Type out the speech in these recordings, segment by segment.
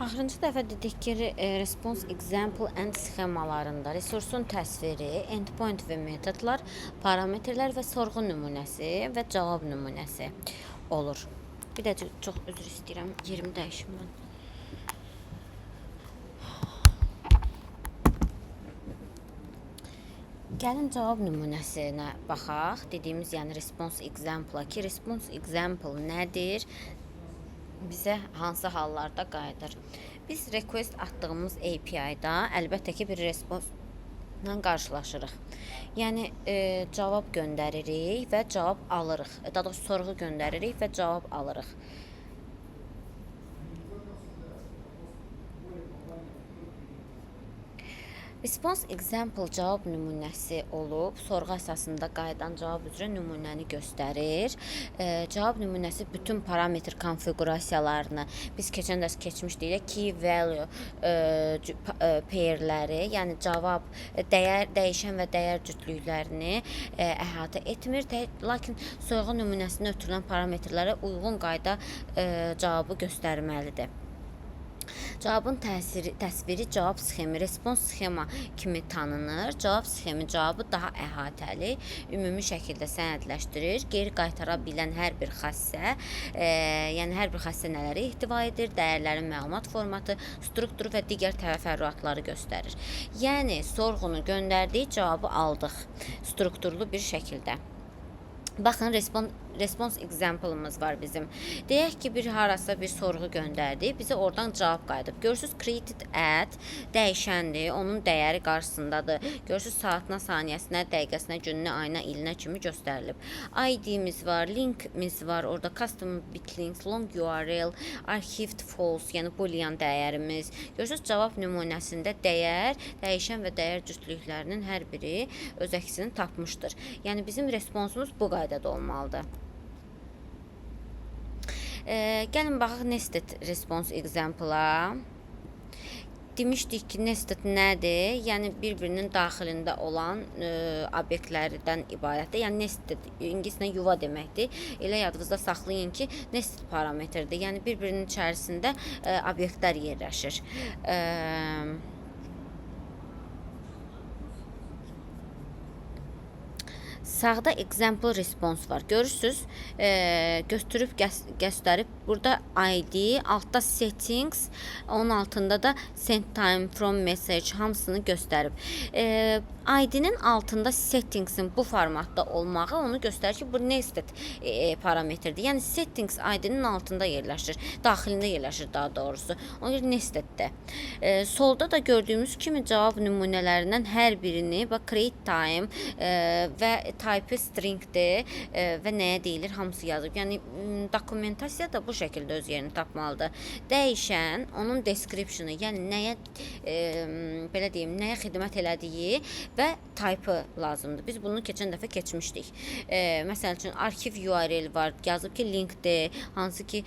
Axırıncı dəfə dedik ki, response example and sxemalarında resursun təsviri, endpoint və metodlar, parametrlər və sorğu nümunəsi və cavab nümunəsi olur. Bir də çox üzr istəyirəm, yerimi dəyişim mən. Gəlin cavab nümunəsinə baxaq. Dediyimiz, yəni response example ki, response example nədir? Bizə hansı hallarda qayıdır? Biz request atdığımız API-da əlbəttə ki, bir response-la qarşılaşırıq. Yəni cavab göndəririk və cavab alırıq. Daha doğrusu sorğu göndəririk və cavab alırıq. Response example cavab nümunəsi olub, sorğu əsasında qayıdan cavab üzrə nümunəni göstərir. Cavab nümunəsi bütün parametr konfiqurasiyalarını biz keçən dərs keçmişdik, key value pairləri, yəni cavab, dəyişən və dəyər cütlüklərini əhatə etmir. Lakin sorğu nümunəsinə ötürülən parametrlərə uyğun qayda cavabı göstərməlidir. Cavabın təsviri cavab sxemi, response sxema kimi tanınır. Cavab sxemi cavabı daha əhatəli, ümumi şəkildə sənədləşdirir. Geri qaytara bilən hər bir xassə, yəni hər bir xassə nələri ehtiva edir? Dəyərlərin məlumat formatı, strukturu və digər təfərrüatları göstərir. Yəni sorğunu göndərdiyi cavabı aldıq strukturlu bir şəkildə. Baxın, response example-ımız var bizim. Deyək ki, bir harasa bir sorğu göndərdi, bizə oradan cavab qayıdıb. Görürsünüz, created at dəyişəndir, onun dəyəri qarşısındadır. Görürsünüz, saatına, saniyəsinə, dəqiqəsinə, gününə, ayına, ilinə kimi göstərilib. ID-miz var, linkimiz var, orada custom bitlinks, long URL, archived false, yəni boolean dəyərimiz. Görürsünüz, cavab nümunəsində dəyər, dəyişən və dəyər cütlüklərinin hər biri öz əksini tapmışdır. Yəni bizim responsumuz bu qaydada olmalıdır. Gəlin baxaq nested response example-a. Demişdik ki, nested nədir? Yəni bir-birinin daxilində olan obyektlərdən ibarətdir. Yəni nested ingiliscə yuva deməkdir. Elə yadınızda saxlayın ki, nested parametrdir. Yəni bir-birinin içərisində obyektlər yerləşir. Sağda example response var. Görürsünüz, göstərib. Burada ID, altda settings, onun altında da send time from message hamısını göstərib. ID-nin altında settingsin bu formatda olmağı onu göstərir ki, bu nested parametrdir. Yəni settings ID-nin altında yerləşir, daxilində yerləşir daha doğrusu. Ona görə nesteddir. Solda da gördüyümüz kimi cavab nümunələrindən hər birini, bax, create time və type stringdir və nəyə deyilir, hamısı yazıb. Yəni dokumentasiya da bu şəkildə öz yerini tapmalıdır. Dəyişən, onun description-ı, yəni nəyə belə deyim, nəyə xidmət elədiyi və type-ı lazımdır. Biz bunu keçən dəfə keçmişdik. Məsəl üçün arxiv URL var, yazıb ki, linkdir, hansı ki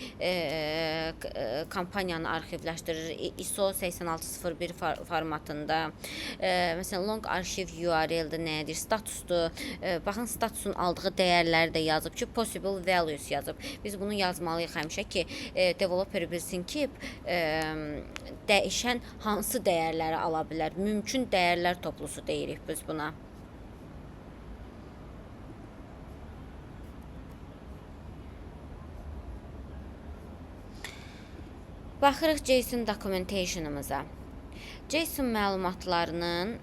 kampaniyanı arxivləşdirir ISO 8601 formatında. Məsələn, long arxiv URL-də nədir? Statusdur. Baxın, statusun aldığı dəyərləri də yazıb ki, possible values yazıb. Biz bunu yazmalıyıq həmişə ki, developer bilsin ki, dəyişən hansı dəyərləri ala bilər? Mümkün dəyərlər toplusu deyirik biz buna. Baxırıq JSON documentation-ımıza. JSON məlumatlarının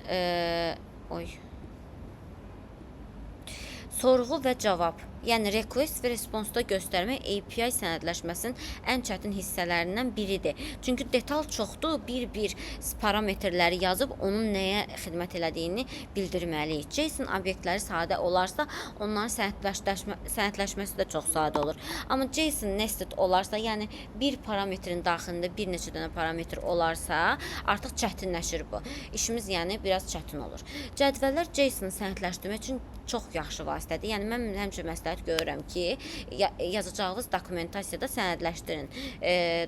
sorğu və cavab, yəni request və response-da göstərmək API sənədləşməsinin ən çətin hissələrindən biridir. Çünki detal çoxdur, bir-bir parametrləri yazıb onun nəyə xidmət elədiyini bildirməliyik. JSON obyektləri sadə olarsa, onların sənədləşməsi də çox sadə olur. Amma JSON nested olarsa, yəni bir parametrin daxilində bir neçə dənə parametr olarsa, artıq çətinləşir bu. İşimiz yəni biraz çətin olur. Cədvəllər JSON-ı sənədləşdirmək üçün çox yaxşı vasitədir. Yəni mən həmişə məsləhət görürəm ki, yazacağınız dokumentasiyada sənədləşdirin.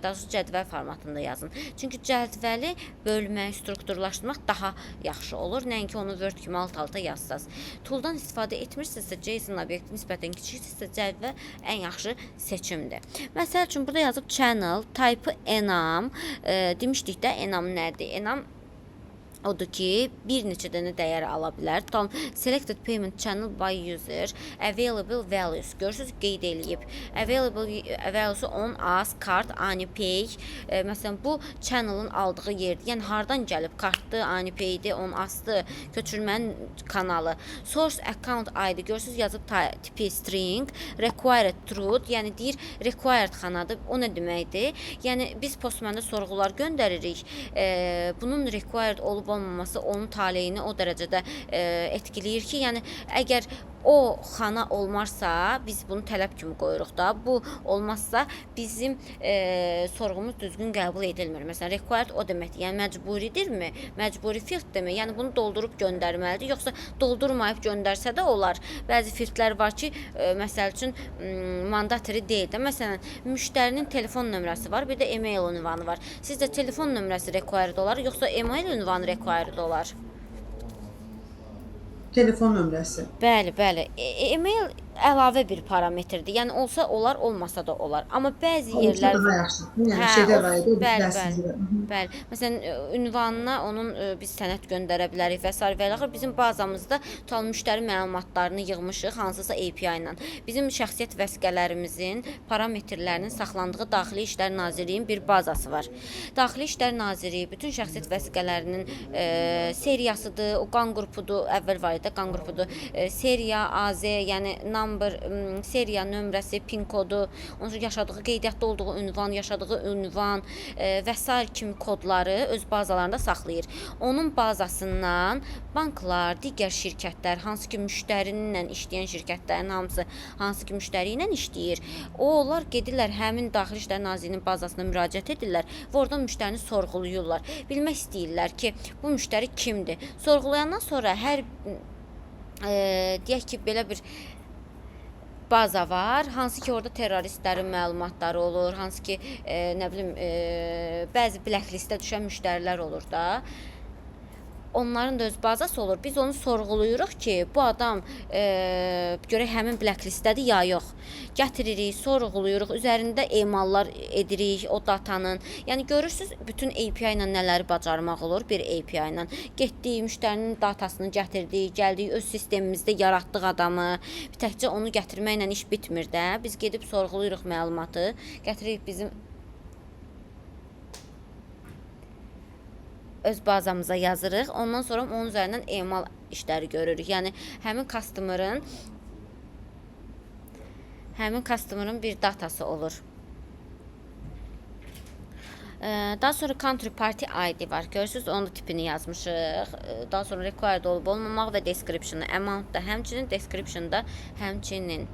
Daha doğrusu cədvəl formatında yazın. Çünki cədvəli bölmək, strukturlaşdırmaq daha yaxşı olur. Nəinki onu Word kimi alt-alta yazsaz. Tooldan istifadə etmirsinizsə, JSON obyekti nisbətən kiçikdirsə, cədvəl ən yaxşı seçimdir. Məsəl üçün burada yazıb channel, type enam. Demişdik də enam nədir? Enam odur ki, bir neçə dənə dəyər ala bilər. Tutalım, selected payment channel by user, available values. Görürsünüz, qeyd eləyib. Available values on as, kart, AniPay. Məsələn, bu channel'ın aldığı yerdir. Yəni, hardan gəlib? Kartdır, AniPay'dir, on asdır, köçürmənin kanalı. Source account ID. Görürsünüz, yazıb tipi string, required truth. Yəni, deyir, required xanadır. O nə deməkdir? Yəni, biz postmanda sorğular göndəririk. Bunun required olub olmaması onun taleyini o dərəcədə etkiləyir ki, yəni əgər o xana olmarsa, biz bunu tələb kimi qoyuruq da. Bu olmazsa bizim sorğumuz düzgün qəbul edilmir. Məsələn, required o deməkdir. Yəni məcburidirmi? Məcburi fielddirmi? Yəni bunu doldurub göndərməlidir. Yoxsa doldurmayıb göndərsə də olar. Bəzi fieldlər var ki, məsəl üçün mandatory deyil də. Məsələn, müştərinin telefon nömrəsi var, bir də e-mail ünvanı var. Sizdə telefon nömrəsi required olar, yoxsa e-mail ünvanı required olar? Telefon nömrəsi. Bəli, bəli. E-mail əlavə bir parametrdir. Yəni olsa olar, olmasa da olar. Amma bəzi yerlər daha yaxşı. Yəni şeydə var idi, bəli. Məsələn, ünvanına onun biz sənəd göndərə bilərik və s. və axır bizim bazamızda tutalım müştəri məlumatlarını yığmışıq hansısa API ilə. Bizim şəxsiyyət vəsiqələrimizin parametrlərinin saxlandığı Daxili İşlər Nazirliyinin bir bazası var. Daxili İşlər Nazirliyi bütün şəxsiyyət vəsiqələrinin seriyasıdır, o qan qrupudur, əvvəl var idi, qan qrupudur, seriya, AZ, yəni seriya nömrəsi, pin kodu, onun üçün yaşadığı qeydiyyatda olduğu ünvan, yaşadığı ünvan və s. kimi kodları öz bazalarında saxlayır. Onun bazasından banklar, digər şirkətlər, hansı ki müştərinlə işləyən şirkətlərin hamısı, hansı ki müştəri ilə işləyir, onlar gedirlər həmin Daxili İşlər Nazirliyinin bazasına müraciət edirlər və oradan müştərini sorğuluyurlar. Bilmək istəyirlər ki, bu müştəri kimdir? Sorğulayandan sonra hər deyək ki, belə bir baza var, hansı ki orada terroristlərin məlumatları olur, hansı ki nə bilim bəzi blacklistə düşən müştərilər olur da. Onların da öz bazası olur. Biz onu sorğuluyuruq ki, bu adam görək həmin blacklistədir ya yox. Gətiririk, sorğuluyuruq, üzərində emallar edirik o datanın. Yəni görürsüz, bütün API ilə nələri bacarmaq olur bir API ilə. Getdik, müştərinin datasını gətirdik, gəldik, öz sistemimizdə yaratdıq adamı. Bir təkcə onu gətirməklə iş bitmir də. Biz gedib sorğuluyuruq məlumatı, gətiririk bizim öz bazamıza yazırıq. Ondan sonra onun üzərindən emal işləri görürük. Yəni həmin customer'ın bir datası olur. Daha sonra country party ID var. Görürsünüz, onun da tipini yazmışıq. Daha sonra required olub olmamaq və description'ı. Amount da həmçinin, description da həmçinin.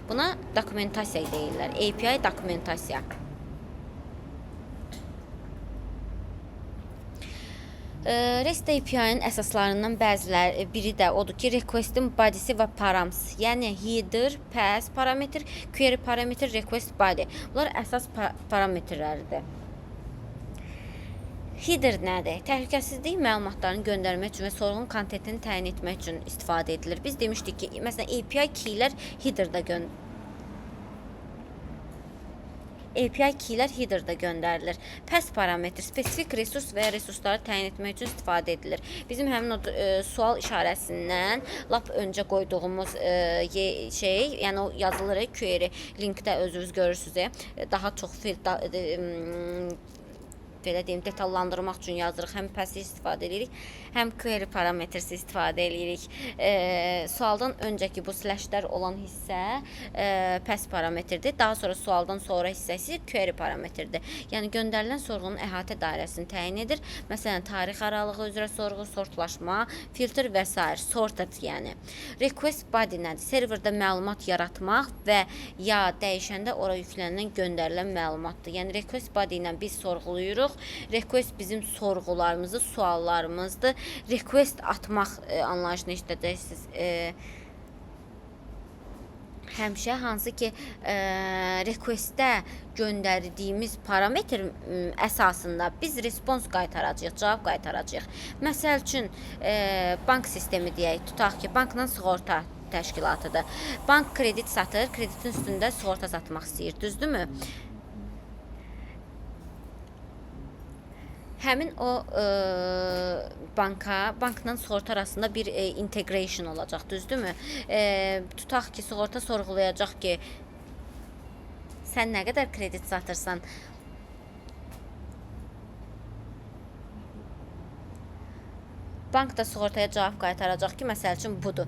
Buna dokumentasiya deyirlər. API dokumentasiya. REST API-nin əsaslarından biri də odur ki, request-in body'si və params, yəni header, pass parametr, query parametr, request body. Bunlar əsas parametrləridir. Header nədir? Təhlükəsizlik məlumatlarını göndərmək üçün və sorğunun kontentini təyin etmək üçün istifadə edilir. Biz demişdik ki, məsələn, API keylər headerdə headerda göndərilir. Pass parametr spesifik resurs və ya resursları təyin etmək üçün istifadə edilir. Bizim həmin o sual işarəsindən lap öncə qoyduğumuz yəni o yazılır query linkdə özünüz görürsünüz. Daha çox belə deyim, detallandırmaq üçün yazırıq. Həm pass-i istifadə edirik, həm query parametrsi istifadə edirik. Sualdan öncəki bu slashlər olan hissə pass parametrdir. Daha sonra sualdan sonra hissəsi query parametrdir. Yəni göndərilən sorğunun əhatə dairəsini təyin edir. Məsələn, tarix aralığı üzrə sorğu, sortlaşma, filtr və s. sorted yəni. Request body nədir? Serverdə məlumat yaratmaq və ya dəyişəndə ora yüklənilən göndərilən məlumatdır. Yəni request body ilə biz sorğuluyuruq yox. Request bizim sorğularımızdır, suallarımızdır. Request atmaq anlayışını işlədəcəksiniz. Həmişə hansı ki requestdə göndərdiyimiz parametr əsasında biz respons qaytaracağıq, cavab qaytaracağıq. Məsəl üçün bank sistemi deyək, tutaq ki, bankla sığorta təşkilatıdır. Bank kredit satır, kreditin üstündə sığorta satmaq istəyir, düzdürmü? Həmin o bankla sığorta arasında bir integration olacaq, düzdürmü? Tutaq ki, sığorta sorğulayacaq ki, sən nə qədər kredit satırsan, bank da sığortaya cavab qaytaracaq ki, məsəl üçün budur.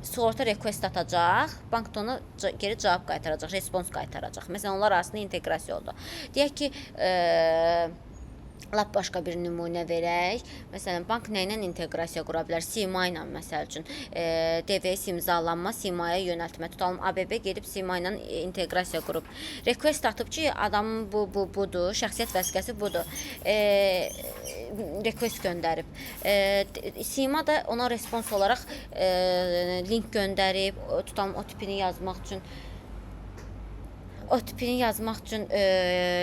Sığorta request atacaq, bank da ona geri cavab qaytaracaq, respons qaytaracaq. Məsələn, onlar arasında inteqrasiya oldu. Deyək ki, lap başqa bir nümunə verək. Məsələn, bank nə ilə inteqrasiya qura bilər? Sima ilə, məsəl üçün, DVS imzalanma, Simaya yönəltmə. Tutalım, ABB gedib Sima ilə inteqrasiya qurub. Request atıb ki, adamın budur, şəxsiyyət vəsiqəsi budur. Request göndərib. Sima da ona respons olaraq link göndərib, tutalım, o tipini yazmaq üçün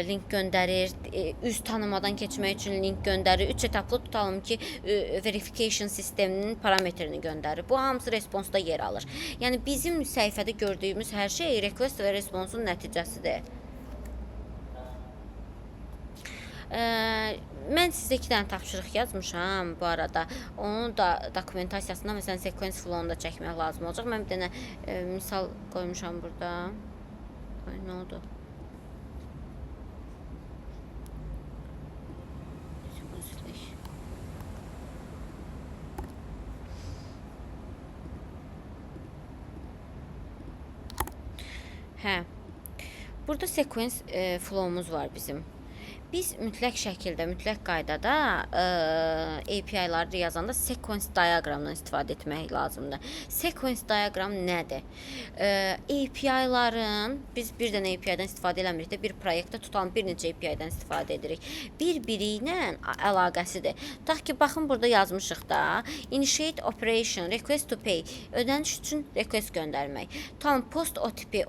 link göndərir, üz tanımadan keçmək üçün link göndərir. 3 etaplı tutalım ki, verification sisteminin parametrini göndərir. Bu hamısı responsda yer alır. Yəni bizim səhifədə gördüyümüz hər şey request və responsun nəticəsidir. Mən sizə 2 dənə tapşırıq yazmışam bu arada. Onun da dokumentasiyasında, məsələn, sequence flow-unu da çəkmək lazım olacaq. Mən bir dənə misal qoymuşam burada. Ay, nə oldu? Hə. Burada sequence flow'umuz var bizim. Biz mütləq şəkildə, mütləq qaydada API-ları yazanda sequence diagramdan istifadə etmək lazımdır. Sequence diagram nədir? API-ların, biz bir dənə API-dən istifadə eləmirik də, bir proyektdə tutalım, bir neçə API-dən istifadə edirik. Bir-biri ilə əlaqəsidir. Tutaq ki, baxın, burada yazmışıq da, initiate operation, request to pay, ödəniş üçün request göndərmək. Tutalım, post OTP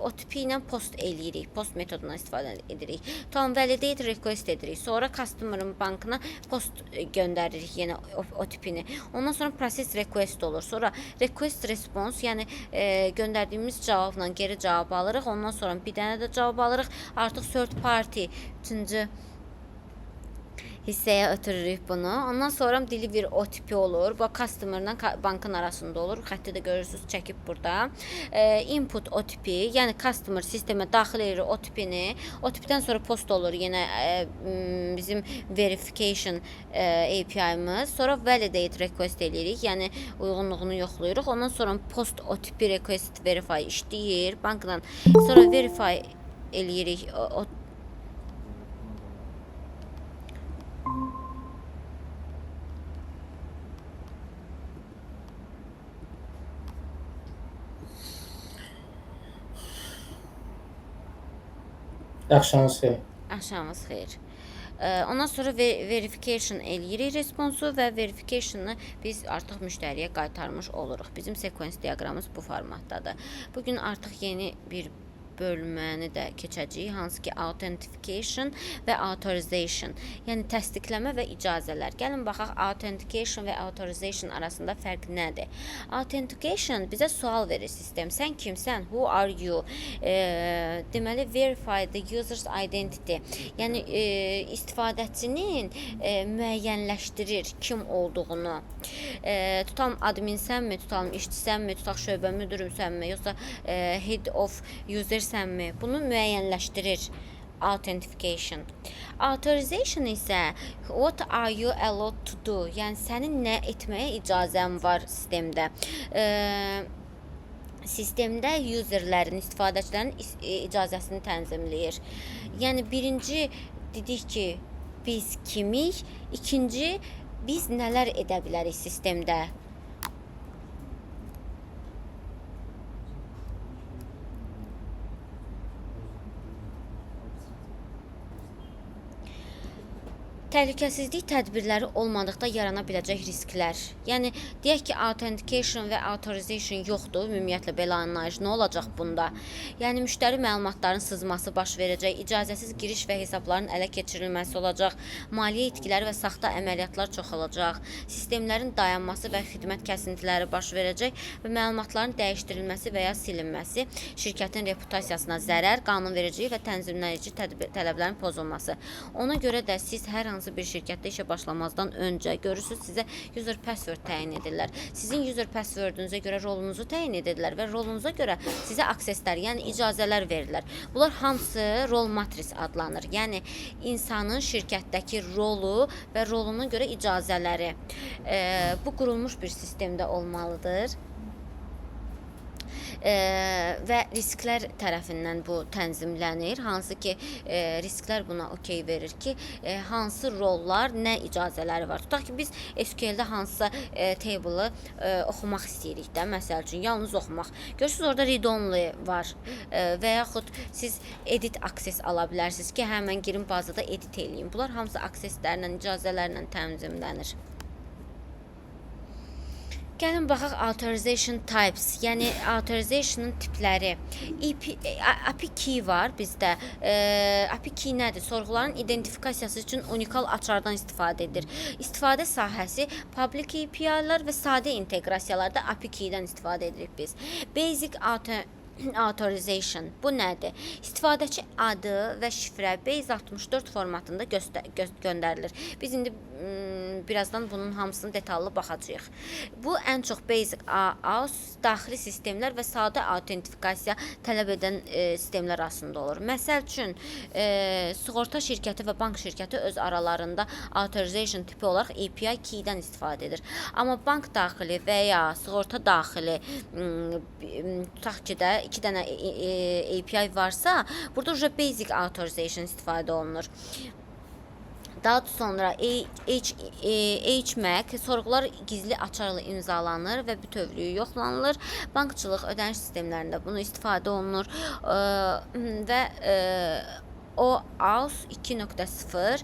ilə post eləyirik, post metodundan istifadə edirik. Tutalım, validate request edirik. Sonra customer'ın bankına post göndəririk yenə OTP-ni. Ondan sonra process request olur. Sonra request response, yəni göndərdiyimiz cavabla geri cavab alırıq. Ondan sonra bir dənə də cavab alırıq. Artıq third party, üçüncü hissəyə ötürürük bunu. Ondan sonra deliver OTP olur. Bu customer'la bankın arasında olur. Xətti də görürsünüz, çəkib burada. Input OTP, yəni customer sistemə daxil edir OTP-ni. OTP-dən sonra post olur yenə bizim verification API-miz. Sonra validate request eləyirik, yəni uyğunluğunu yoxlayırıq. Ondan sonra post OTP request verify işləyir bankla. Sonra verify eləyirik Axşamınız xeyir. Axşamınız xeyir. Ondan sonra verification eləyirik responsu və verification'ı biz artıq müştəriyə qaytarmış oluruq. Bizim sequence diaqramımız bu formatdadır. Bugün artıq yeni bir bölməni də keçəcəyik, hansı ki authentication və authorization, yəni təsdiqləmə və icazələr. Gəlin baxaq, authentication və authorization arasında fərq nədir? Authentication bizə sual verir sistem. Sən kimsən? Who are you? Deməli, verify the user's identity. Yəni, istifadəçinin müəyyənləşdirir kim olduğunu. Tutalım, adminsənmi, tutalım, işçisənmi, tutaq şöbə müdürümsənmi, yoxsa head of user sənmi? Bunu müəyyənləşdirir authentication. Authorization isə what are you allowed to do? Yəni sənin nə etməyə icazən var sistemdə. Sistemdə userlərin, istifadəçilərin icazəsini tənzimləyir. Yəni birinci dedik ki, biz kimik? İkinci, biz nələr edə bilərik sistemdə? Təhlükəsizlik tədbirləri olmadıqda yarana biləcək risklər. Yəni deyək ki, authentication və authorization yoxdur, ümumiyyətlə belə anlayış nə olacaq bunda? Yəni müştəri məlumatlarının sızması baş verəcək, icazəsiz giriş və hesabların ələ keçirilməsi olacaq, maliyyə itkiləri və saxta əməliyyatlar çoxalacaq, sistemlərin dayanması və xidmət kəsintiləri baş verəcək və məlumatların dəyişdirilməsi və ya silinməsi, şirkətin reputasiyasına zərər, qanunvericilik və tənzimləyici tələblərin pozulması. Ona görə də siz hər hansı bir şirkətdə işə başlamazdan öncə görürsünüz, sizə user password təyin edirlər. Sizin user passwordünüzə görə rolunuzu təyin edirlər və rolunuza görə sizə akseslər, yəni icazələr verirlər. Bunlar hamısı rol matris adlanır. Yəni insanın şirkətdəki rolu və roluna görə icazələri. Bu qurulmuş bir sistemdə olmalıdır. Və risklər tərəfindən bu tənzimlənir. Hansı ki, risklər buna okey verir ki, hansı rollar, nə icazələri var. Tutaq ki, biz SQL-də hansısa table-ı oxumaq istəyirik də, məsəl üçün, yalnız oxumaq. Görürsünüz, orada read-only var və yaxud siz edit access ala bilərsiniz ki, həmən girin bazada edit eləyim. Bunlar hamısı accesslərlə, icazələrlə tənzimlənir. Gəlin baxaq authorization types, yəni authorization'ın tipləri. API key var bizdə. API key nədir? Sorğuların identifikasiyası üçün unikal açardan istifadə edir. İstifadə sahəsi public API-lər və sadə inteqrasiyalarda API keydən istifadə edirik biz. Basic authorization bu nədir? İstifadəçi adı və şifrə Base64 formatında göndərilir. Biz indi birazdan bunun hamısını detallı baxacağıq. Bu ən çox basic AUS, daxili sistemlər və sadə autentifikasiya tələb edən sistemlər arasında olur. Məsəl üçün, sığorta şirkəti və bank şirkəti öz aralarında authorization tipi olaraq API keydən istifadə edir. Amma bank daxili və ya sığorta daxili tutaq ki də 2 dənə API varsa, burada basic authorization istifadə olunur. Daha sonra HMAC sorğular gizli açarla imzalanır və bütövlüyü yoxlanılır. Bankçılıq ödəniş sistemlərində bunu istifadə olunur və OAuth 2.0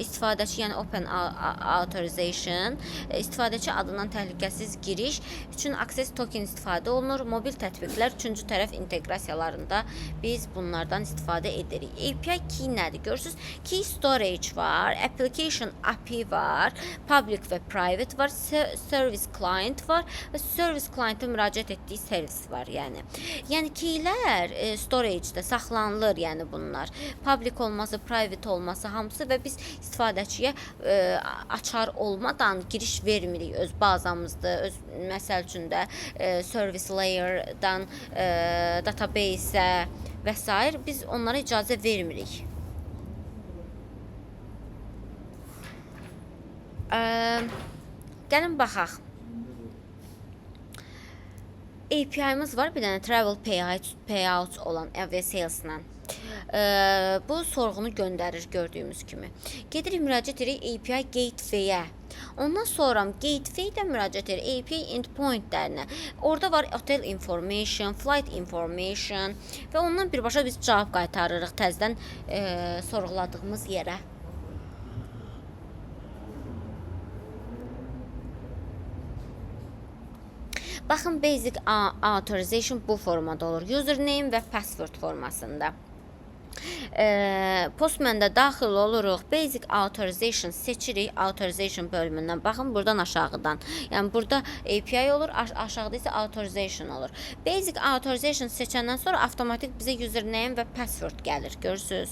istifadəçi, yəni Open Authorization, istifadəçi adından təhlükəsiz giriş üçün Access Token istifadə olunur. Mobil tətbiqlər, üçüncü tərəf inteqrasiyalarında biz bunlardan istifadə edirik. API key nədir? Görürsünüz, key storage var, application API var, public və private var, service client var və service client'ın müraciət etdiyi servis var. Yəni keylər storage'də saxlanılır, yəni bunlar. Public olması, private olması hamısı və biz istifadəçiyə açar olmadan giriş vermirik öz bazamızda, öz məsəl üçün də service layer-dan database-ə və s. biz onlara icazə vermirik. Gəlin baxaq. API-miz var, bir dənə travel payouts olan aviasales-lə. Bu sorğunu göndərir gördüyümüz kimi. Gedirik, müraciət edirik API gateway-ə. Ondan sonra gateway-də müraciət edirik API endpoint-dərinə. Orada var hotel information, flight information və ondan birbaşa biz cavab qaytarırıq təzədən sorğuladığımız yerə. Baxın, basic authorization bu formada olur. Username və password formasında. Postman-da daxil oluruq. Basic authorization seçirik. Authorization bölümündən. Baxın, buradan aşağıdan. Yəni, burada API olur, aşağıda isə authorization olur. Basic authorization seçəndən sonra avtomatik bizə username və password gəlir. Görürsünüz?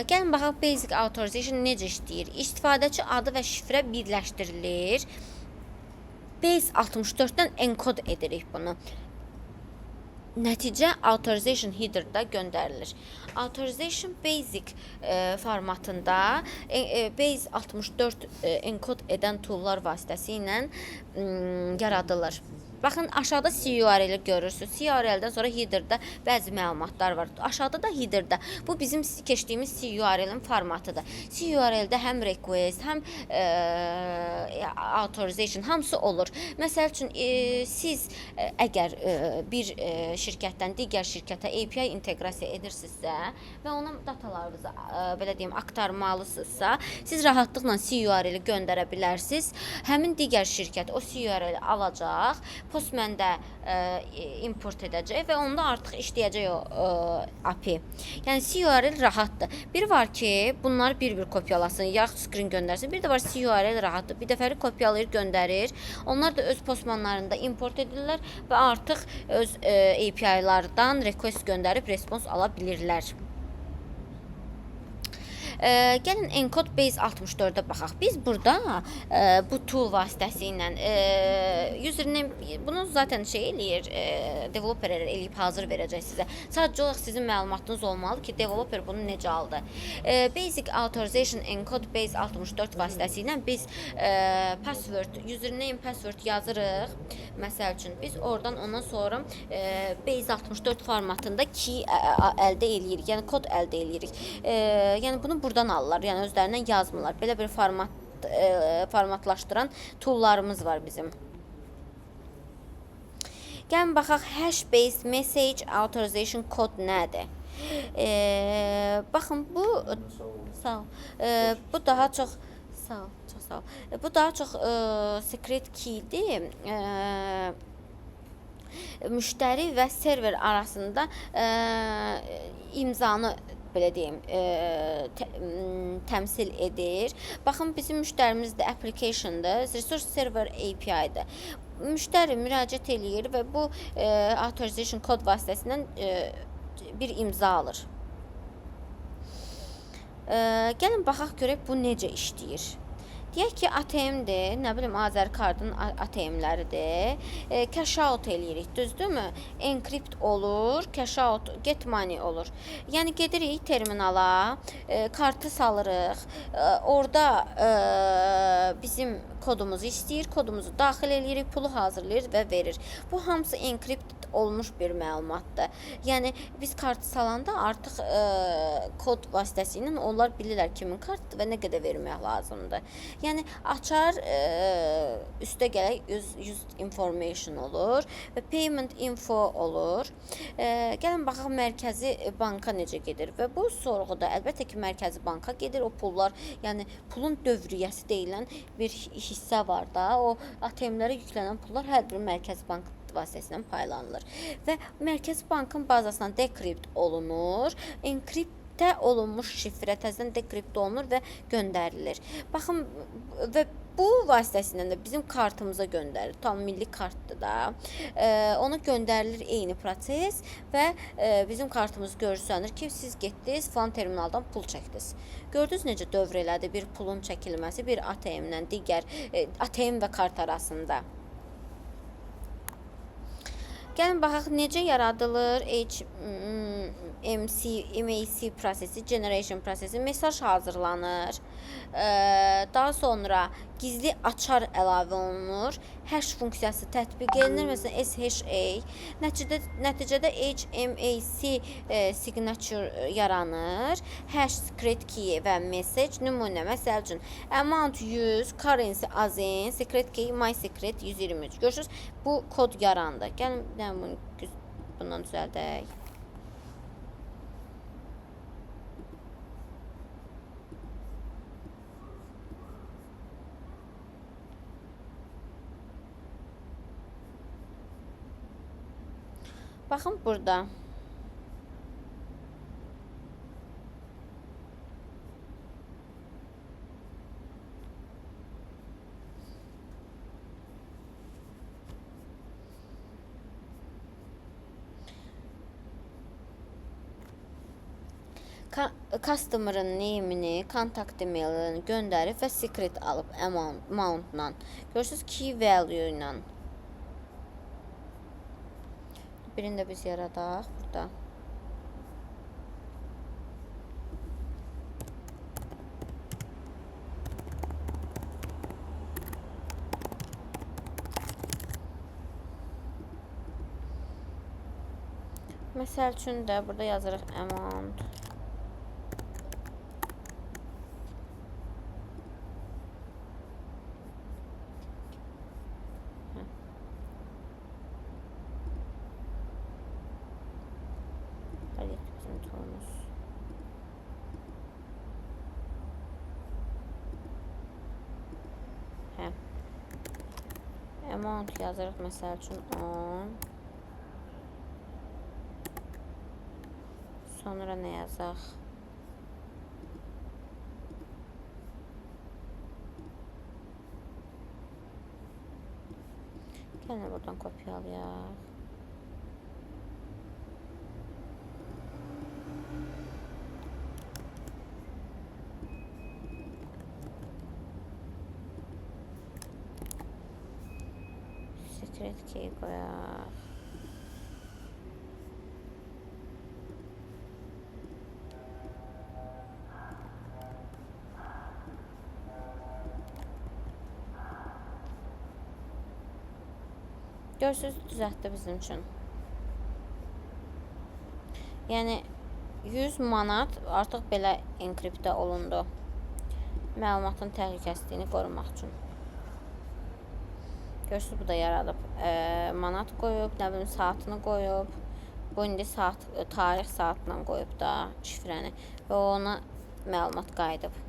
Gəlin, baxaq, basic authorization necə işləyir? İstifadəçi adı və şifrə birləşdirilir. Base64-dən enkod edirik bunu. Nəticə authorization header-da göndərilir. Authorization basic formatında Base64 enkod edən toollar vasitəsilə yaradılır. Baxın, aşağıda CURL-i görürsünüz. CURL-dən sonra header-də bəzi məlumatlar var. Aşağıda da header-də. Bu bizim keçdiyimiz CURL-in formatıdır. CURL-də həm request, həm authorization hamısı olur. Məsəl üçün, siz əgər bir şirkətdən digər şirkətə API inteqrasiya edirsinizsə və ona datalarınızı belə deyim aktarmalısınızsa, siz rahatlıqla CURL-i göndərə bilərsiniz. Həmin digər şirkət o CURL-i alacaq, Postman-də import edəcək və onda artıq işləyəcək o API. Yəni CURL rahatdır. Bir var ki, bunları bir-bir kopyalasın, yaxud screen göndərsin. Bir də var CURL rahatdır. Bir dəfəli kopyalayır, göndərir. Onlar da öz Postmanlarında import edirlər və artıq öz API-lardan request göndərib respons ala bilirlər. Gəlin Encode Base 64-də baxaq. Biz burada bu tool vasitəsilə username bunu zaten şey eləyir, developer eləyib hazır verəcək sizə. Sadəcə olaraq sizin məlumatınız olmalı ki, developer bunu necə aldı. Basic Authorization Encode Base 64 vasitəsilə biz password, username, password yazırıq. Məsəl üçün biz oradan ondan sonra Base 64 formatında key əldə eləyirik, yəni kod əldə eləyirik. Yəni bunu buradan alırlar, yəni özlərindən yazmırlar. Belə bir formatlaşdıran toollarımız var bizim. Gəlin baxaq, hash-based message authorization code nədir? Baxın, bu sağ ol. Bu daha çox sağ ol, çox sağ ol. Bu daha çox secret key-dir. Müştəri və server arasında imzanı belə deyim, təmsil edir. Baxın, bizim müştərimiz də application-dır, resource server API-dır. Müştəri müraciət eləyir və bu authorization kod vasitəsindən bir imza alır. Gəlin baxaq görək bu necə işləyir. Deyək ki, ATM-dir, nə bilim, Azərkardın ATM-ləridir. Cash out eləyirik, düzdürmü? Encrypt olur, cash out, get money olur. Yəni, gedirik terminala, kartı salırıq. Orada bizim kodumuzu istəyir, kodumuzu daxil eləyirik, pulu hazırlayır və verir. Bu hamısı encrypt olmuş bir məlumatdır. Yəni, biz kartı salanda artıq kod vasitəsilə onlar bilirlər kimin kartıdır və nə qədər vermək lazımdır. Yəni, açar, üstə gələk used information olur və payment info olur. Gəlin, baxaq, mərkəzi banka necə gedir və bu sorğuda əlbəttə ki, mərkəzi banka gedir. O pullar, yəni pulun dövriyyəsi deyilən bir hissə var da, o ATM-lərə yüklənən pullar hər bir mərkəzi bank vasitəsilə paylanılır. Və Mərkəzi Bankın bazasından dekrypt olunur, enkriptə olunmuş şifrə təzədən dekrypt olunur və göndərilir. Baxın, və bu vasitəsilə də bizim kartımıza göndərilir. Tam milli kartdır da. Ona göndərilir eyni proses və bizim kartımız görsənir ki, siz getdiniz, falan terminaldan pul çəkdiniz. Gördünüz necə dövr elədi bir pulun çəkilməsi bir ATM-dən digər ATM və kart arasında. Gəlin, baxaq, necə yaradılır MAC prosesi, generation prosesi, mesaj hazırlanır. Daha sonra gizli açar əlavə olunur. Hash funksiyası tətbiq edilir. Məsələn, SHA. Nəticədə HMAC signature yaranır. Hash secret key və message nümunə. Məsəl üçün, amount 100, currency azin, secret key, my secret 123. Görürsünüz, bu kod yarandı. Gəlin, bundan düzəldək. Baxın burada. Customer'ın name'ini, kontakt emailini göndərib və secret alıb amount-la. Görürsünüz, key value ilə. Birini də biz yaradaq burada. Məsəl üçün də burada yazırıq amount. Bizim toolumuz. Amount yazırıq məsəl üçün 10. Sonra nə yazaq? Gəlin buradan kopyalayaq. Secret key qoyaq. Görsünüz, düzəltdi bizim üçün. Yəni 100 manat artıq belə enkriptə olundu. Məlumatın təhlükəsizliyini qorumaq üçün. Görsünüz, bu da yaradıb. Manat qoyub, nə bilim saatını qoyub. Bu indi saat, tarix saatla qoyub da şifrəni və ona məlumat qayıdıb.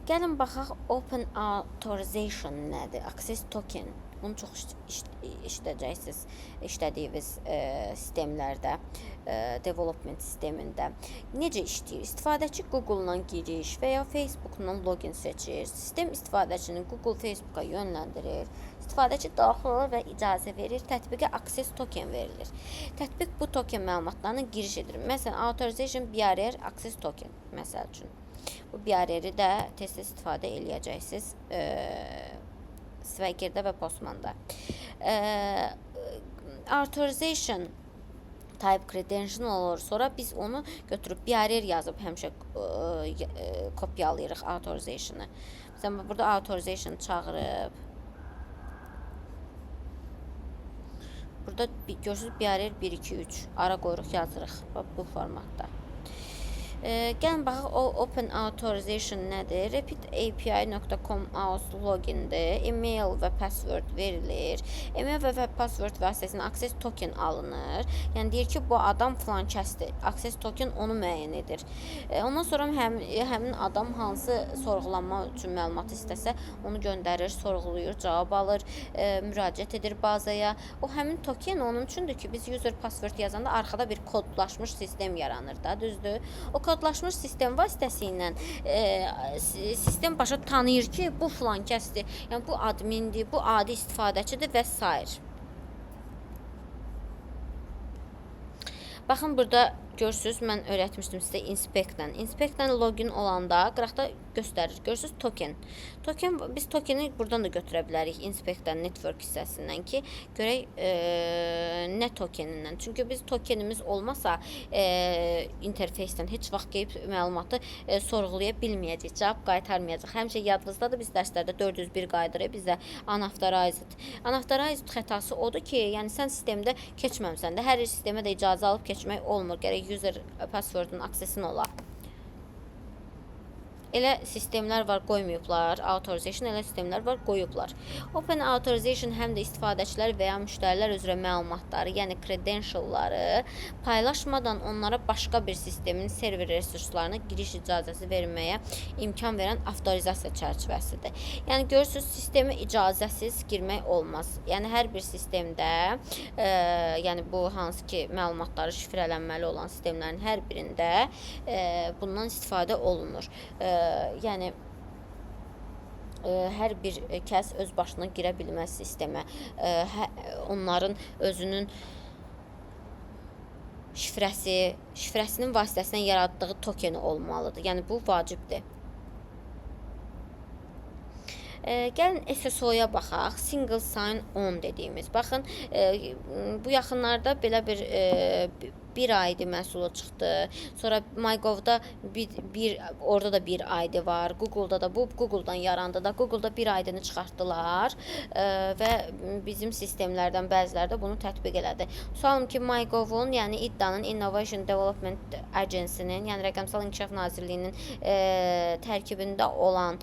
Gəlin baxaq Open Authorization nədir? Access Token. Bunu çox işlədəcəksiniz işlədiyiniz sistemlərdə, development sistemində. Necə işləyir? İstifadəçi Google-dan giriş və ya Facebook-dan login seçir. Sistem istifadəçini Google, Facebooka yönləndirir. İstifadəçi daxil olur və icazə verir. Tətbiqə Access Token verilir. Tətbiq bu token məlumatlarına giriş edir. Məsələn, Authorization Barrier Access Token məsəl üçün. Bu bariyeri də tez-tez istifadə eləyəcəksiniz Swagger-də və Postman-da. Authorization type credential olur. Sonra biz onu götürüb barrier yazıb həmişə kopyalayırıq authorization-ı. Məsələn, burada authorization çağırıb. Burada görürsünüz barrier 1, 2, 3 ara qoyuruq, yazırıq bu formatda. Gəlin baxaq, Open Authorization nədir? repeatapi.com logindir. Email və password verilir. Email və password vasitəsilə access token alınır. Yəni deyir ki, bu adam filan kəsdir. Access token onu müəyyən edir. Ondan sonra həmin adam hansı sorğulanma üçün məlumat istəsə, onu göndərir, sorğulayır, cavab alır, müraciət edir bazaya. O həmin token onun üçündür ki, biz user password yazanda arxada bir kodlaşmış sistem yaranır da, düzdür? O kodlaşmış sistem vasitəsilə sistem başa tanıyır ki, bu filan kəsdir, yəni bu admindir, bu adi istifadəçidir və s. Baxın, burada görürsünüz, mən öyrətmişdim sizə inspect-lə. Inspect-lə login olanda qıraqda göstərir. Görürsünüz, token. Biz tokeni buradan da götürə bilərik inspect-dən, network hissəsindən ki, görək nə tokenindən. Çünki biz tokenimiz olmasa interfeysdən heç vaxt qeyb məlumatı sorğulaya bilməyəcək, cavab qaytarmayacaq. Həmişə yadınızdadır, biz dərslərdə 401 qayıdırıq bizə unauthorized. Unauthorized xətası odur ki, yəni sən sistemdə keçməmsən də, hər sistemə də icazə alıb keçmək olmur. Gərək user passwordun aksesin ola. Elə sistemlər var, qoymayıblar. Authorization elə sistemlər var, qoyublar. Open Authorization həm də istifadəçilər və ya müştərilər üzrə məlumatları, yəni credentialları paylaşmadan onlara başqa bir sistemin server resurslarına giriş icazəsi verməyə imkan verən avtorizasiya çərçivəsidir. Yəni görürsünüz, sistemə icazəsiz girmək olmaz. Yəni hər bir sistemdə, yəni bu hansı ki məlumatları şifrələnməli olan sistemlərin hər birində bundan istifadə olunur. Yəni hər bir kəs öz başına girə bilməz sistemə. Onların özünün şifrəsinin vasitəsilə yaratdığı tokeni olmalıdır. Yəni bu vacibdir. Gəlin SSO-ya baxaq. Single sign on dediyimiz. Baxın, bu yaxınlarda belə bir 1 ID məhsulu çıxdı. Sonra MyGov-da orada da 1 ID var. Google'da da bu, Google'dan yarandı da. Google'da 1 ID-ni çıxartdılar və bizim sistemlərdən bəziləri də bunu tətbiq elədi. Sualım ki, MyGov-un, yəni İDDA-nın Innovation Development Agency-nin, yəni Rəqəmsal İnkişaf Nazirliyinin tərkibində olan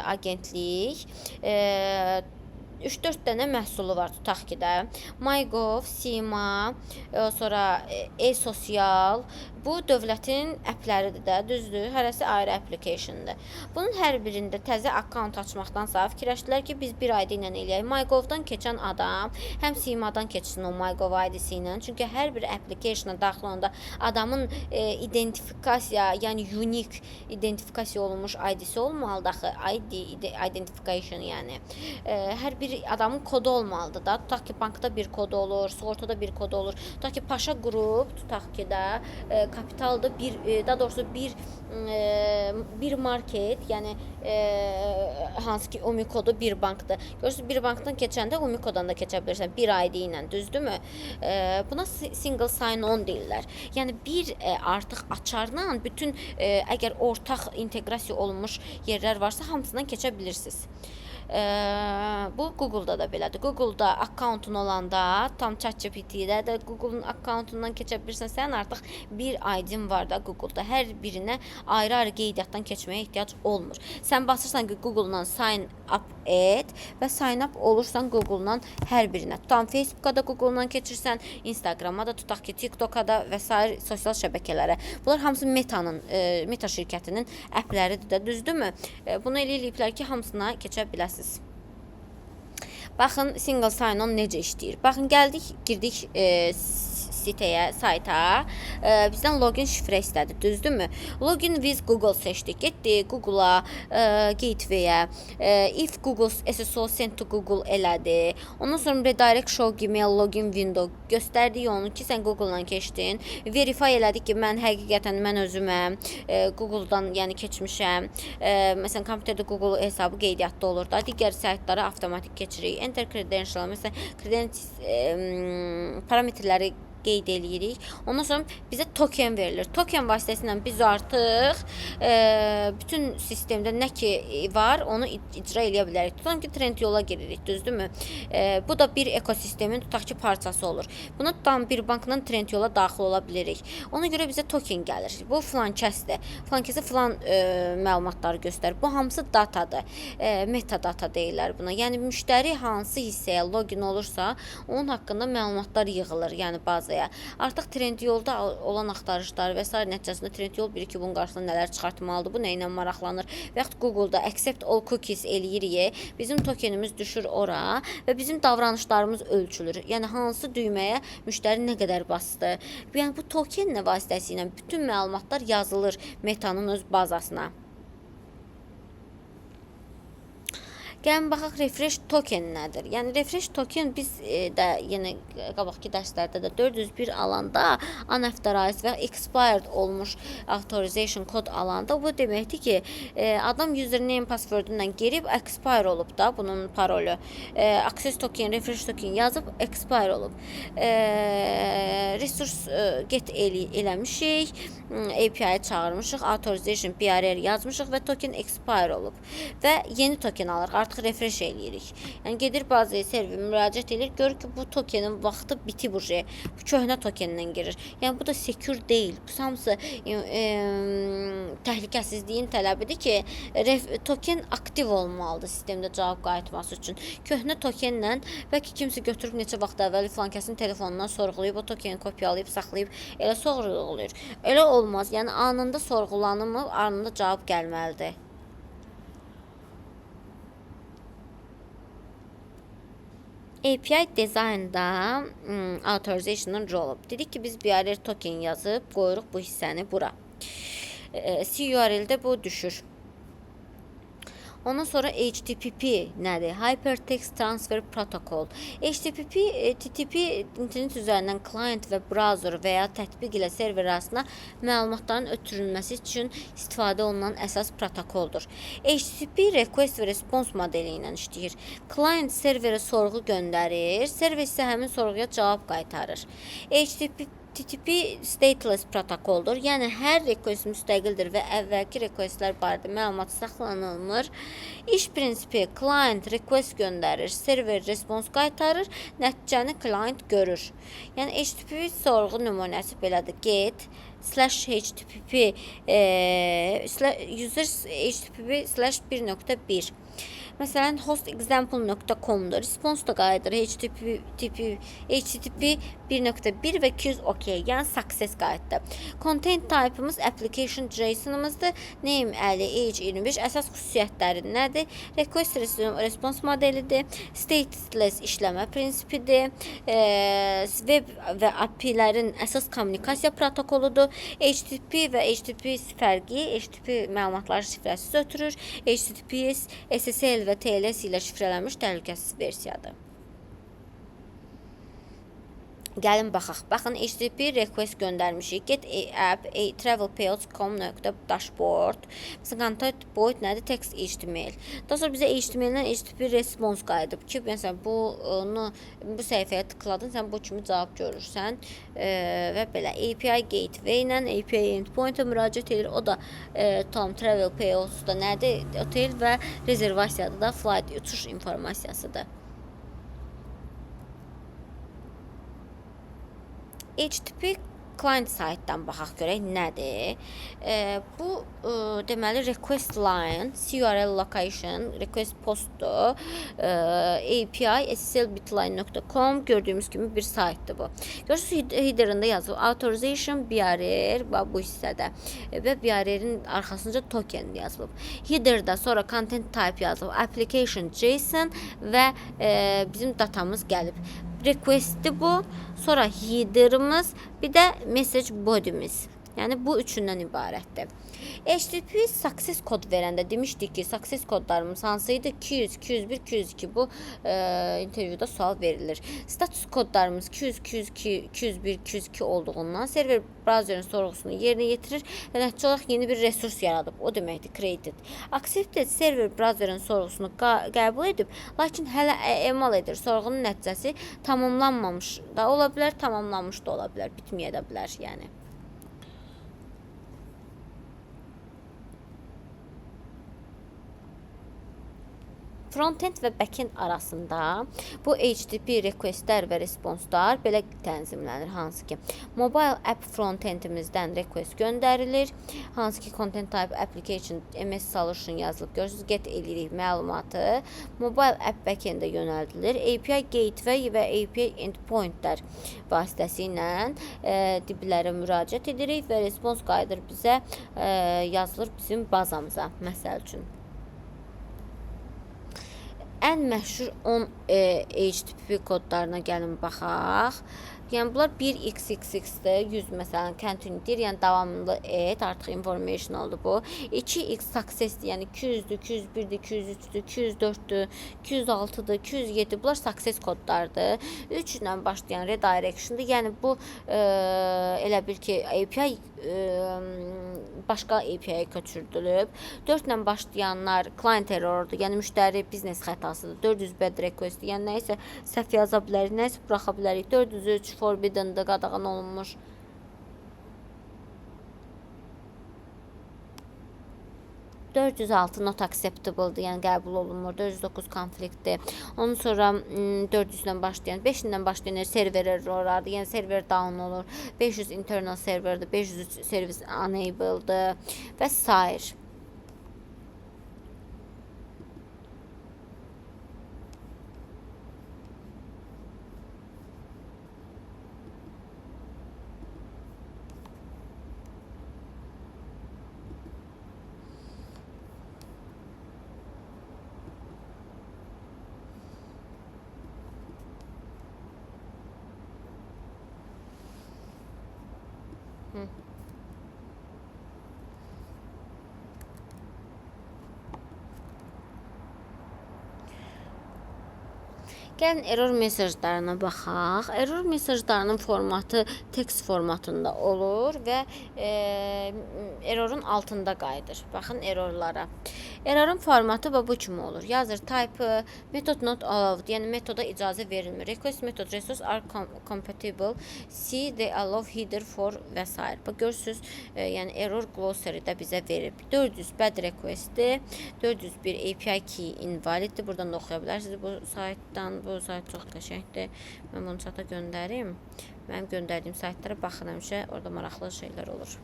agentlik 3-4 dənə məhsulu var, tutaq ki də. MyGov, Sima, sonra e-sosial, bu dövlətin əpləridir də, düzdür? Hərəsi ayrı applicationdır. Bunun hər birində təzə akkaunt açmaqdansa fikirləşdilər ki, biz 1 ID ilə eləyək. MyGov-dan keçən adam həm Simadan keçsin o MyGov ID-si ilə. Çünki hər bir applicationa daxil olanda adamın identifikasiya, yəni unique identifikasiya olunmuş ID-si olmalıdır axı. Identification yəni. Hər bir adamın kodu olmalıdır da. Tutaq ki, bankda bir kodu olur, sığortada bir kodu olur. Tutaq ki, Paşa qrup, tutaq ki də kapitalda daha doğrusu bir market, yəni hansı ki Umikodu bir bankdır. Görürsünüz, bir bankdan keçəndə Umikodan da keçə bilirsən, 1 ID ilə, düzdürmü? Buna single sign-on deyirlər. Yəni bir artıq açarla bütün əgər ortaq inteqrasiya olunmuş yerlər varsa, hamısından keçə bilirsiniz. Bu Google'da da belədir. Google'da akkauntun olanda, tam ChatGPT-də də Google'un akkauntundan keçə bilirsən, sənin artıq bir ID-in var da Google'da. Hər birinə ayrı-ayrı qeydiyyatdan keçməyə ehtiyac olmur. Sən basırsan ki, Google'dan sign up et və sign up olursan Google'dan hər birinə. Tutam Facebook'a da Google'dan keçirsən, Instagram'a da, tutaq ki, TikTok'a da və s. sosial şəbəkələrə. Bunlar hamısı Meta şirkətinin əpləridir də, düzdürmü? Bunu eləyiblər ki, hamısına keçə biləsiniz. Baxın, single sign-on necə işləyir. Baxın, gəldik, girdik sitəyə, sayta. Bizdən login şifrə istədi, düzdürmü? Login with Google seçdik. Getdi Google-a, Gateway-ə. If Google SSO sent to Google elədi. Ondan sonra redirect show Gmail login window göstərdi onu ki, sən Google-dan keçdin. Verify elədik ki, mən həqiqətən mən özüməm. Google-dan yəni keçmişəm. Məsələn, kompüterdə Google hesabı qeydiyyatda olur da. Digər saytlara avtomatik keçirik. Enter credential, məsələn, parametrləri qeyd eləyirik. Ondan sonra bizə token verilir. Token vasitəsilə biz artıq bütün sistemdə nə ki var, onu icra eləyə bilərik. Tutaq ki, trend yola giririk, düzdürmü? Bu da bir ekosistemin tutaq ki parçası olur. Buna tam bir bankdan trend yola daxil ola bilirik. Ona görə bizə token gəlir. Bu filan kəsdir. Filan kəsə filan məlumatları göstərir. Bu hamısı datadır. Metadata deyirlər buna. Yəni müştəri hansı hissəyə login olursa, onun haqqında məlumatlar yığılır, yəni bazaya. Artıq trend yolda olan axtarışlar və s. nəticəsində trend yol bilir ki, bunun qarşısında nələr çıxartmalıdır, bu nə ilə maraqlanır. Və yaxud Google'da accept all cookies eləyirik, bizim tokenimiz düşür ora və bizim davranışlarımız ölçülür. Yəni hansı düyməyə müştəri nə qədər bastı. Yəni bu token vasitəsilə bütün məlumatlar yazılır Meta'nın öz bazasına. Gəlin baxaq refresh token nədir? Yəni refresh token biz də yenə qabaqki dərslərdə də 401 alanda unauthorized və expired olmuş authorization kod alanda bu deməkdir ki, adam username passwordundan girib expire olub da bunun parolu. Access token, refresh token yazıb expire olub. Resource get eləmişik, API çağırmışıq, authorization BRR yazmışıq və token expire olub. Və yeni token alırıq. Artıq refresh eləyirik. Yəni gedir bazaya server müraciət edir, görür ki, bu tokenin vaxtı bitib bu köhnə tokendən girir. Yəni bu da secure deyil. Bu hamısı təhlükəsizliyin tələbidir ki, token aktiv olmalıdır sistemdə cavab qayıtması üçün. Köhnə tokenlə bəlkə kimsə götürüb neçə vaxt əvvəl filan kəsin telefonundan sorğulayıb, o tokeni kopyalayıb, saxlayıb, elə sorğulayır. Elə olmaz. Yəni anında sorğulanımı, anında cavab gəlməlidir. API design'da authorization'ın rolu. Dedik ki, biz BRR token yazıb qoyuruq bu hissəni bura. CURL-də bu düşür. Ondan sonra HTTP nədir? Hypertext Transfer Protocol. HTTP, TTP internet üzərindən client və browser və ya tətbiq ilə server arasında məlumatların ötürülməsi üçün istifadə olunan əsas protokoldur. HTTP request və response modeli ilə işləyir. Client serverə sorğu göndərir, server isə həmin sorğuya cavab qaytarır. HTTP HTTP stateless protokoldur. Yəni hər request müstəqildir və əvvəlki requestlər barədə məlumat saxlanılmır. İş prinsipi client request göndərir, server response qaytarır, nəticəni client görür. Yəni HTTP sorğu nümunəsi belədir. Get /http user http/1.1 Məsələn, hostexample.com-dur. Response da qayıdır HTTP 1.1 və 200 OK, yəni success qayıtdı. Content type'ımız application JSON-ımızdır. Name 50, age 25. Əsas xüsusiyyətləri nədir? Request response modelidir. Stateless işləmə prinsipidir. Web və API-lərin əsas kommunikasiya protokoludur. HTTP və HTTP fərqi, HTTP məlumatları şifrəsiz ötürür. HTTPS, SSL və TLS ilə şifrələnmiş təhlükəsiz versiyadır. Gəlin baxaq. Baxın, HTTP request göndərmişik. Get app travelpayouts.com.dashboard. Məsələn, content boyd nədir? Text HTML. Daha sonra bizə HTML-dən HTTP response qayıdıb ki, məsələn, bu səhifəyə tıkladın, sən bu kimi cavab görürsən və belə. API gateway ilə API endpoint-a müraciət edir. O da tam travelpayouts-da nədir? Otel və rezervasiyada da flight, uçuş informasiyasıdır. HTTP client site-dan baxaq görək nədir? Bu deməli request line, URL location, request postdur, API sslbitline.com gördüyümüz kimi bir saytdır bu. Görürsünüz, headerında yazılır authorization BRR bu hissədə və BRR-in arxasınca token yazılıb. Headerda sonra content type yazılıb, application JSON və bizim datamız gəlib. Request'ti bu, sonra header'ımız, bir də message body'miz. Yəni bu üçündən ibarətdir. HTTP success kod verəndə demişdik ki, success kodlarımız hansıydı? 200, 201, 202 bu intervyuda sual verilir. Status kodlarımız 200, 202, 201, 202 olduğundan server browserin sorğusunu yerinə yetirir və nəticə olaraq yeni bir resurs yaradıb. O deməkdir created. Accepted server browserin sorğusunu qəbul edib, lakin hələ emal edir. Sorğunun nəticəsi tamamlanmamış da ola bilər, tamamlanmış da ola bilər, bitməyə də bilər yəni. Frontend və backend arasında bu HTTP requestlər və responslar belə tənzimlənir. Hansı ki, mobile app frontendimizdən request göndərilir. Hansı ki, content type application MS solution yazılıb. Görürsünüz, get edirik məlumatı. Mobile app backend-ə yönəldilir. API gateway və API endpointlər vasitəsilə diblərə müraciət edirik və respons qayıdır bizə, yazılır bizim bazamıza, məsəl üçün. Ən məşhur 10 HTTP kodlarına gəlin baxaq. Yəni bunlar 1xxx-dir, 100 məsələn continue'dir, yəni davamlı et, artıq information oldu bu. 2x success-dir, yəni 200-dür, 201-dir, 203-dür, 204-dür, 206-dır, 207-dir. Bunlar success kodlardır. 3 ilə başlayan redirection'dır, yəni bu elə bil ki API başqa API-yə köçürdülüb. 4 ilə başlayanlar client error'dur, yəni müştəri biznes xətasıdır. 400 bad request-dir, yəni nəyisə səhv yaza bilərik, nəyisə buraxa bilərik. 403 forbidden-dır, qadağan olunmuş. $406 not acceptable-dır, yəni qəbul olunmur. 409 konfliktdir. Ondan sonra 400-dən başlayan, 5-dən başlayan server errorlardır, yəni server down olur. 500 internal serverdir, 503 service unable'dır və s. Gəlin error mesajlarına baxaq. Error mesajlarının formatı text formatında olur və errorun altında qayıdır. Baxın errorlara. Errorun formatı bu kimi olur. Yazır type method not allowed, yəni metoda icazə verilmir. Request method resource are compatible. See they allow header for və s. Bax görürsüz, yəni error glossary-də bizə verib. 400 bad request-dir. 401 API key invaliddir. Buradan da oxuya bilərsiniz bu saytdan. Bu sayt çox qəşəngdir. Mən bunu çata göndərim. Mənim göndərdiyim saytlara baxın həmişə. Orada maraqlı şeylər olur.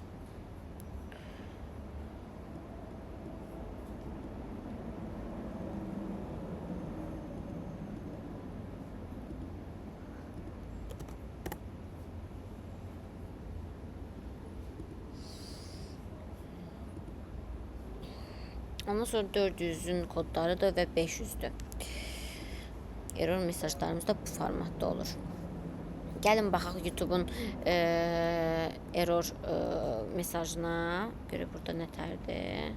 Ondan sonra 400'ün kodlarıdır və 500'dür. Error mesajlarımız da bu formatda olur. Gəlin baxaq YouTube'un error mesajına. Görə burada nətərdir?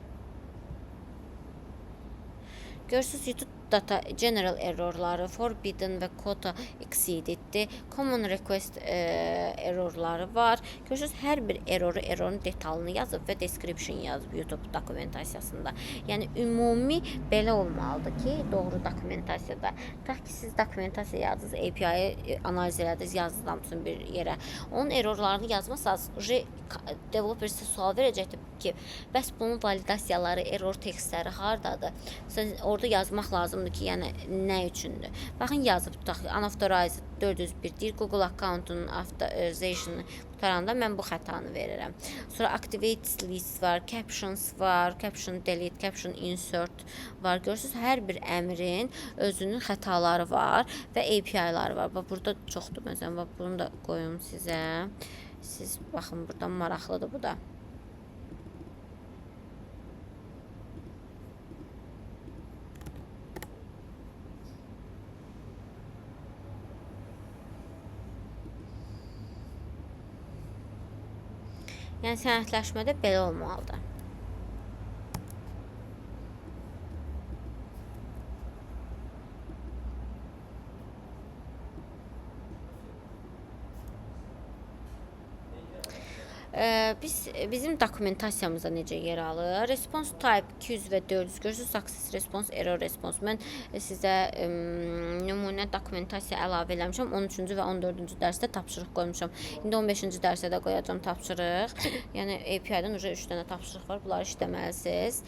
Görürsünüz YouTube data general errorları, forbidden və quota exceededdir. Common request errorları var. Görürsünüz hər bir errorun detalını yazıb və description yazıb YouTube dokumentasiyasında. Yəni ümumi belə olmalıdır ki, doğru dokumentasiyada. Tutaq ki, siz dokumentasiya yazdınız, API-yi analiz elədiniz, yazdınız hamısını bir yerə. Onun errorlarını yazmasanız, developer sizə sual verəcəkdir ki, bəs bunun validasiyaları, error tekstləri hardadır? Orada yazmaq lazımdır ki, yəni nə üçündür? Baxın, yazıb tutaq, unauthorized 401 deyir, Google account-unun authorization'ı qutaranda mən bu xətanı verirəm. Sonra activate list var, captions var, caption delete, caption insert var. Görürsünüz, hər bir əmrin özünün xətaları var və API-ları var. Bax, burada çoxdur, məsələn, bax, bunu da qoyum sizə. Siz baxın, buradan maraqlıdır bu da. Yəni sənədləşmədə belə olmalıdır. Bizim dokumentasiyamızda necə yer alır? Response type 200 və 400 görürsünüz, success response, error response. Mən sizə nümunə dokumentasiya əlavə eləmişəm. 13-cü və 14-cü dərsdə tapşırıq qoymuşam. İndi 15-ci dərsə də qoyacağam tapşırıq. Yəni API-dən 3 dənə tapşırıq var. Bunları işləməlisiniz.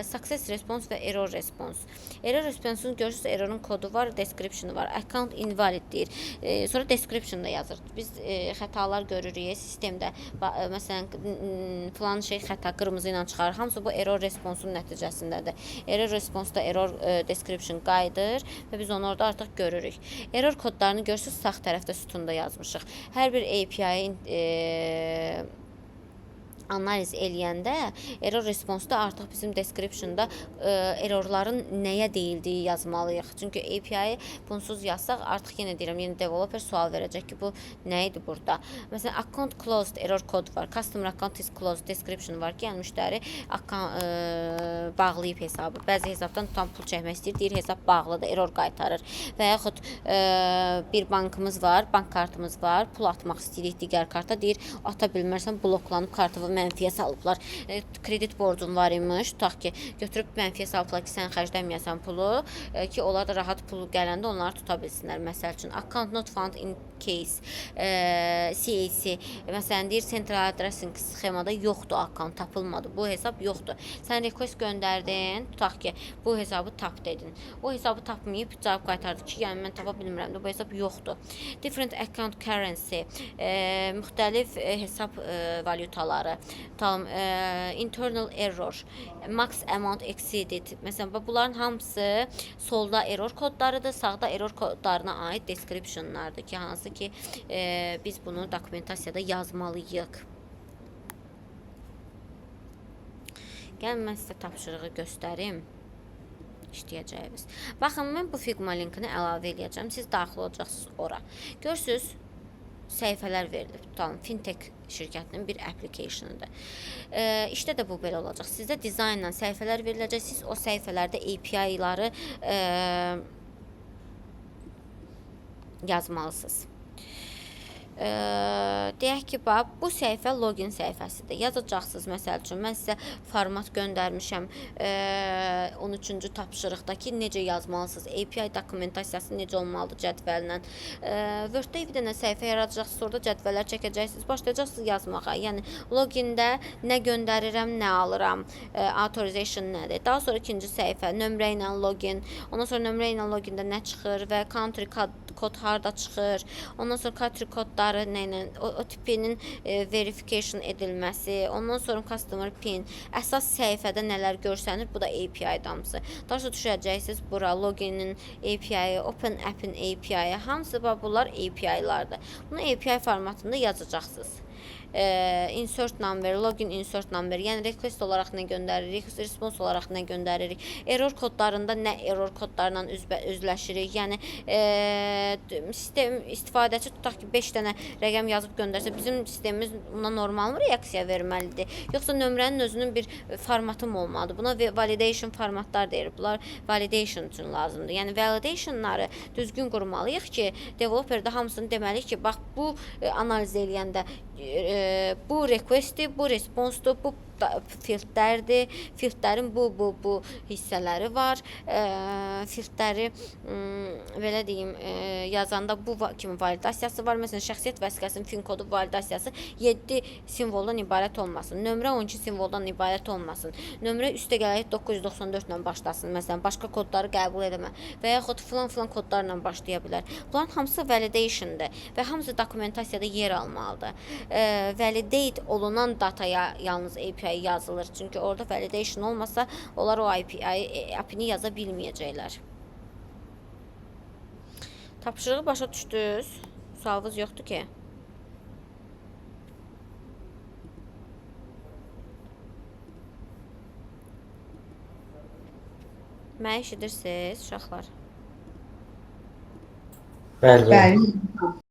Success response və error response. Error response-un görürsünüz, errorun kodu var, description-ı var. Account invalid deyir. Sonra description-da yazır. Biz xətalar görürük sistemdə. Məsələn, falan şey xəta qırmızı ilə çıxarır. Hamısı bu error response-un nəticəsindədir. Error response-da error description qayıdır və biz onu orada artıq görürük. Error kodlarını görürsünüz, sağ tərəfdə sütunda yazmışıq. Hər bir API-in analiz eləyəndə error response-da artıq bizim description-da errorların nəyə deyildiyi yazmalıyıq. Çünki API-yi bunsuz yazsaq, artıq yenə deyirəm, yəni developer sual verəcək ki, bu nə idi burada? Məsələn, account closed error kod var. Customer account is closed description var ki, yəni müştəri bağlayıb hesabı. Bəzi hesabdan tam pul çəkmək istəyir, deyir hesab bağlıdır, error qaytarır. Və yaxud bir bankımız var, bank kartımız var, pul atmaq istəyirik digər karta, deyir ata bilmərsən, bloklanıb kartı mənfiyə salıblar. Kredit borcun var imiş. Tutaq ki, götürüb mənfiyə salıblar ki, sən xərcləməyəsən pulu, ki, onlar da rahat pulu gələndə onları tuta bilsinlər. Məsəl üçün, account not found in case, CAC, məsələn, deyir, central addressing sxemada yoxdur, account tapılmadı, bu hesab yoxdur. Sən request göndərdin, tutaq ki, bu hesabı tap dedin. O hesabı tapmayıb, cavab qaytardı ki, yəni mən tapa bilmirəm də, bu hesab yoxdur. Different account currency, müxtəlif hesab valyutaları, internal error, max amount exceeded. Məsələn, bunların hamısı solda error kodlarıdır, sağda error kodlarına aid descriptionlardır ki, hansı ki, biz bunu dokumentasiyada yazmalıyıq. Gəlin, mən sizə tapşırığı göstərim. İşləyəcəyimiz. Baxın, mən bu Figma linkini əlavə edəcəm. Siz daxil olacaqsınız ora. Görürsünüz, səhifələr verilib. Tutalım, Fintech şirkətinin bir applicationıdır. İşdə də bu belə olacaq. Sizdə dizaynla səhifələr veriləcək. Siz o səhifələrdə API-ları yazmalısınız. Deyək ki, bax, bu səhifə login səhifəsidir. Yazacaqsınız, məsəl üçün, mən sizə format göndərmişəm 13-cü tapşırıqdakı necə yazmalısınız, API dokumentasiyası necə olmalıdır cədvəllə. Word-də bir dənə səhifə yaradacaqsınız, orada cədvəllər çəkəcəksiniz, başlayacaqsınız yazmağa. Yəni, logində nə göndərirəm, nə alıram, authorization nədir. Daha sonra ikinci səhifə, nömrə ilə login, ondan sonra nömrə ilə logində nə çıxır və country kod harda çıxır, ondan sonra country kodları nə ilə, o tipinin verification edilməsi, ondan sonra customer pin, əsas səhifədə nələr görsənir, bu da API damısı. Daha sonra düşəcəksiniz bura, loginin API-yə, Open App-in API-yə, hamısı bunlar API-lardır. Bunu API formatında yazacaqsınız. Insert number, login insert number, yəni request olaraq nə göndəririk, response olaraq nə göndəririk, error kodlarında nə error kodlarla üzləşirik, yəni sistem istifadəçi tutaq ki 5 dənə rəqəm yazıb göndərsə, bizim sistemimiz buna normal reaksiya verməlidir, yoxsa nömrənin özünün bir formatı mı olmalıdır, buna validation formatlar deyir, bunlar validation üçün lazımdır, yəni validationları düzgün qurmalıyıq ki, developerdə hamısını deməliyik ki, bax bu analiz eləyəndə bu requestdir, bu responsdur, bu fieldlərdir, fieldlərin bu hissələri var, fieldləri belə deyim, yazanda bu kimi validasiyası var, məsələn, şəxsiyyət vəsiqəsinin fin kodu validasiyası 7 simvoldan ibarət olmasın, nömrə 12 simvoldan ibarət olmasın, nömrə üstə gələk 994 ilə başlasın, məsələn, başqa kodları qəbul edəmə və yaxud filan kodlarla başlaya bilər. Bunların hamısı validation'dır və hamısı dokumentasiyada yer almalıdır. Validate olunan dataya yalnız API yazılır. Çünki orada validation olmasa, onlar o API-ni yaza bilməyəcəklər. Tapşırığı başa düşdünüz? Sualınız yoxdur ki? Məni eşidirsiniz, uşaqlar? Bəli. Bəli.